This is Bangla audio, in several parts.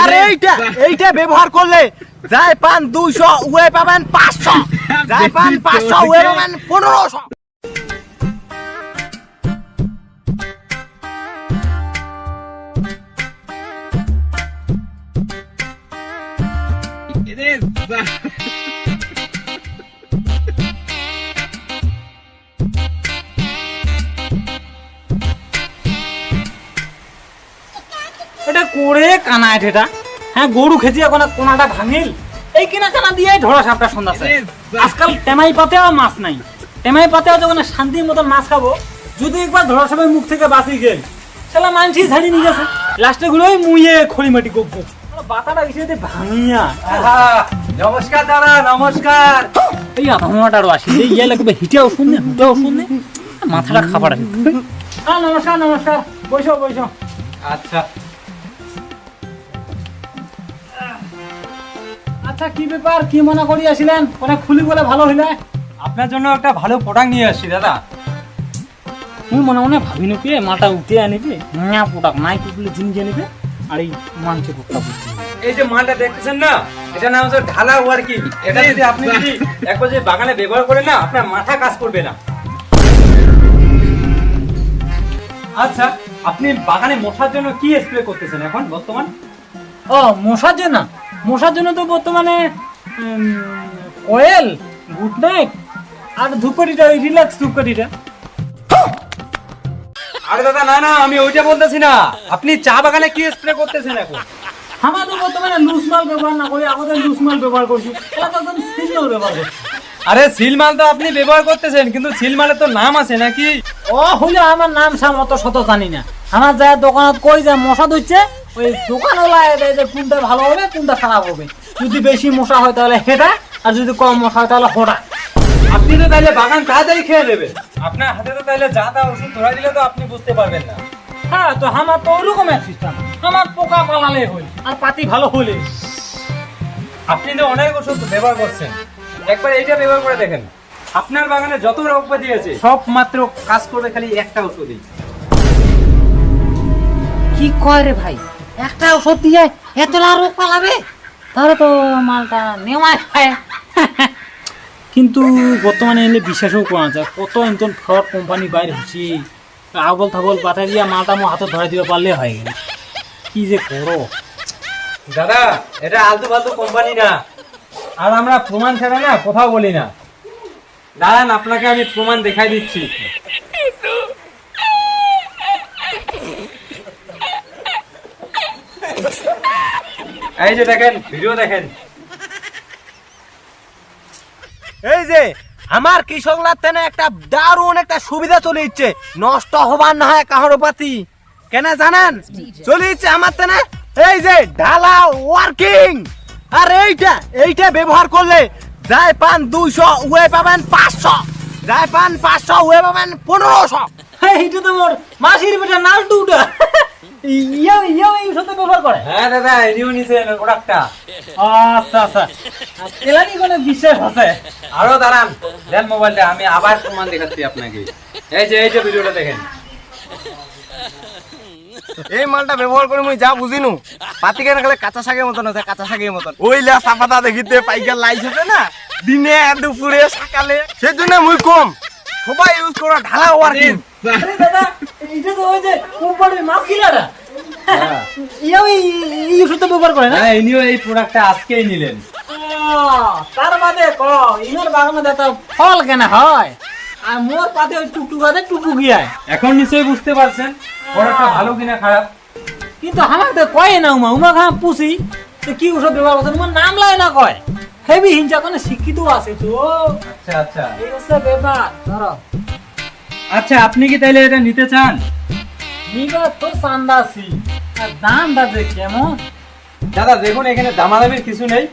আরে এইটা ব্যবহার করলে যায় পান 200 ওয়ে পাবেন 500, যায় পান 500 ওয়ে পাবেন 1500। এটা করে কানায় এটা হ্যাঁ গরু খেতে এখন কোনাটা ভাঙিল এই কিনা কানা দিয়ে ঢোড়া সাপটা সন্ধ্যা আজকাল টেমাই পাতেও মাছ নাই টেমাই পাতেও যখন শান্তির মতন মাছ খাবো যদি একবার ঢোড়া সাপের মুখ থেকে বাঁচি গেল সেটা মানছি ছাড়ি নিয়ে গেছে লাস্টে গুলোই মুইয়ে খড়িমাটি করবো বাতাটা এসে ভাঙিয়া। নমস্কার দাদা, নমস্কার। এই আধাটারও আসি এই ইয়ে লাগবে হিটেও শুনে মাথাটা খাবার আছে। হ্যাঁ নমস্কার নমস্কার, বসো বসো। আচ্ছা আচ্ছা কি ব্যাপার, কি মনে করি আসিলেন? অনেক খুলি বলে ভালো হইলে। আপনার জন্য একটা ভালো প্রোডাক্ট নিয়ে আসছি দাদা। মুই মনে মনে ভাবি নাকি মালটা উঠে আনিবে না প্রোডাক্ট নাই কুকুলে জিনিস আনিবে আর এই মানছে প্রোডাক্ট বুঝছি। এই যে মালটা দেখতেছেন না, এটা নাম হচ্ছে ঢালা ওয়ার্কিং। এটা যদি আপনি যদি একবার যে বাগানে ব্যবহার করেন না, আপনার মাথা কাজ করবে না। আচ্ছা, আপনি বাগানে মশার জন্য কি স্প্রে করতেছেন এখন বর্তমান? ও মশার জন্য তো বর্তমানে অয়েল, গুড নাইট আর ধূপকাঠিটা, ওই রিল্যাক্স ধূপকাঠিটা। আরে দাদা না না, আমি ওইটা বলতেছি না। আপনি চা বাগানে কি স্প্রে করতেছেন এখন? আমরা তো বর্তমানে লুজ মাল ব্যবহার না করি, আমাদের লুজ মাল ব্যবহার করছি। এটা তো একদম সিল মাল ব্যবহার করছি। আরে সিল মাল তো আপনি ব্যবহার করতেছেন, কিন্তু সিল মালের তো নাম আছে নাকি? ও হইলে আমার নাম সাম অত শত জানি না। আমার যায় দোকানত কই যায় মশা ধরছে, ওই দোকানওয়ালা যে কোনটা ভালো হবে কোনটা খারাপ হবে। যদি বেশি মশা হয় তাহলে হেটা, আর যদি কম মশা হয় তাহলে হোটা। আপনি তো তাইলে বাগান তাড়াতাড়ি খেয়ে নেবেন। আপনার হাতে তো তাইলে যা তা ওষুধ ধরা দিলে তো আপনি বুঝতে পারবেন না। হ্যাঁ তো আমার তো ওরকম এক সিস্টেম, আমার পোকা পালালে হই আর পাতি ভালো হলে। আপনি তো অনেক ওষুধ ব্যবহার করছেন, একবার এইটা ব্যবহার করে দেখেন। আপনার বাগানে যত রোগ ব্যাধি আছে সব মাত্র কাজ করবে খালি একটা ওষুধই। কি কয় রে ভাই, একটা ওষুধ দিয়ে এতলা রোগ পালাবে? তাহলে তো মালটা নেওয়াই খায়। কিন্তু বর্তমানে এলে বিশ্বাসও করা যায়, কত একজন ফ্রড কোম্পানি বাইরে হচ্ছে। আবল থাবল পাঠাই দিয়া মালটা আমার হাতে ধরে দিতে পারলে হয়ে গেল। কি যে করো দাদা, এটা আলতু ফালতু কোম্পানি না, আর আমরা প্রমাণ ছাড়া না কোথাও বলি না। দাঁড়ান, আপনাকে আমি প্রমাণ দেখাই দিচ্ছি। এই যে দেখেন, ভিডিও দেখেন। এই যে আমার কৃষক লাতেনে একটা দারুণ একটা সুবিধা চলে ইচ্ছে, নষ্ট হবার না হয় কাহারো পাতি। কেন জানেন চলে ইচ্ছে আমার তেনে? এই যে ঢালা ওয়ার্কিং। আর এইটা ব্যবহার করলে যায় পান 200 ওয়ে পাবেন 500, যায় পান 500 ওয়ে পাবেন 1500। এইটা তো মোর মাসির বেটা নালটুটা ইয়া এই সাথে ব্যবহার করে। হ্যাঁ দাদা, এনিও নিছেন প্রোডাক্টটা। আচ্ছা আচ্ছা, এলানি কোনো বিশ্বাস আছে? আরো দাঁড়ান, দেন মোবাইলটা, আমি আবার প্রমাণ দেখাচ্ছি আপনাকে। এই যে ভিডিওটা দেখেন। এই মালটা ব্যবহার করে মুই যা বুঝিনু, পাতি কেন খালে কাঁচা শাকের মতন আছে, কাঁচা শাকের মতন। ওইলা সাপাতা দেখিতে পাইকার লাইছে না, দিনে দুপুরে সকালে, সেজন্য মুই কম সবাই ইউজ করা ঢালা ওয়ার্কিং। আরে দাদা, এটা তো ওই যে কোম্পানির মাছ কিলারা ইয়া এই ওষুধ ব্যবহার করে না? হ্যাঁ, ইনিও এই প্রোডাক্টটা আজকেই নিলেন। তার বাদে ক ইনার বাগানে দাদা ফল কেন হয়, আর মোর পাতে ওই টুকটুকাতে টুকু গিয়ায়। এখন নিশ্চয়ই বুঝতে পারছেন প্রোডাক্টটা ভালো কিনা খারাপ। কিন্তু আমার তো কয় না উমা খা পুষি তো কি ওষুধ ব্যবহার করছে, তোমার নাম লাই না কয়। হেবি হিংসা কোনো শিক্ষিত আছে তো। আচ্ছা আচ্ছা এই হচ্ছে ব্যাপার। ধরো আচ্ছা, আপনি কি তাইলে এটা নিতে চান? নিবার তো চান্দাছি, আর দামটা যে কেমন। দাদা দেখুন, এখানে দামাদামির কিছু নেই।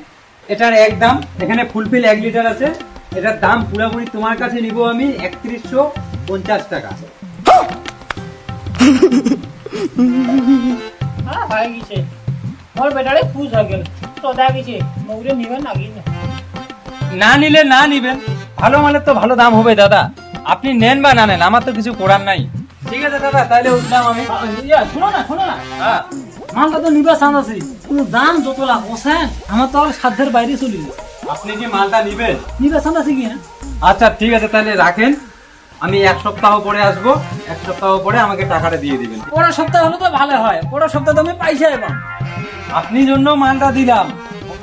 এটার একদম এখানে ফুলফিল 1 লিটার আছে। এটার দাম পুরোপুরি তোমার কাছে নিব আমি 3150 টাকা। হ্যাঁ হয়ে গেছে, মোর বেটারে পুষ হয়ে গেল তো দেখা গেছে। মৌরে নিবেন নাকি না নিলে না নিবেন, ভালো মালের তো ভালো দাম হবে দাদা। আপনি নেন বা না নেন, আমার তো কিছু করার নাই। ঠিক আছে দাদা, তাইলে উঠলাম আমি। শোনো না হ্যাঁ মালটা তো নিবা চান আছি, কিন্তু দাম যত লাখ বসেন আমার তো আর সাধ্যের বাইরে চলি আপনি কি মালটা নিবেন? নিবা চান আছি কি? আচ্ছা ঠিক আছে, তাহলে রাখেন। আমি 1 সপ্তাহ পরে আসবো, 1 সপ্তাহ পরে আমাকে টাকাটা দিয়ে দিবেন। পরের সপ্তাহ হলে তো ভালো হয়, পরের সপ্তাহে তো আমি পয়সা পাম। আপনি জন্য মালটা দিলাম,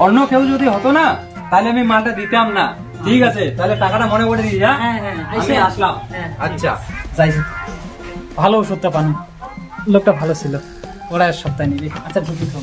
অন্য কেউ যদি হতো না তাহলে আমি মালটা দিতাম না। ঠিক আছে, তাহলে টাকাটা মনে করে দিই। হ্যাঁ হ্যাঁ, হ্যাঁ, আমি আইসা। আসলাম। হ্যাঁ। আচ্ছা। যাই ভালো ওষুধটা পানি, লোকটা ভালো ছিল, ওরা এক সপ্তাহ নিবি। আচ্ছা ঢুকি তো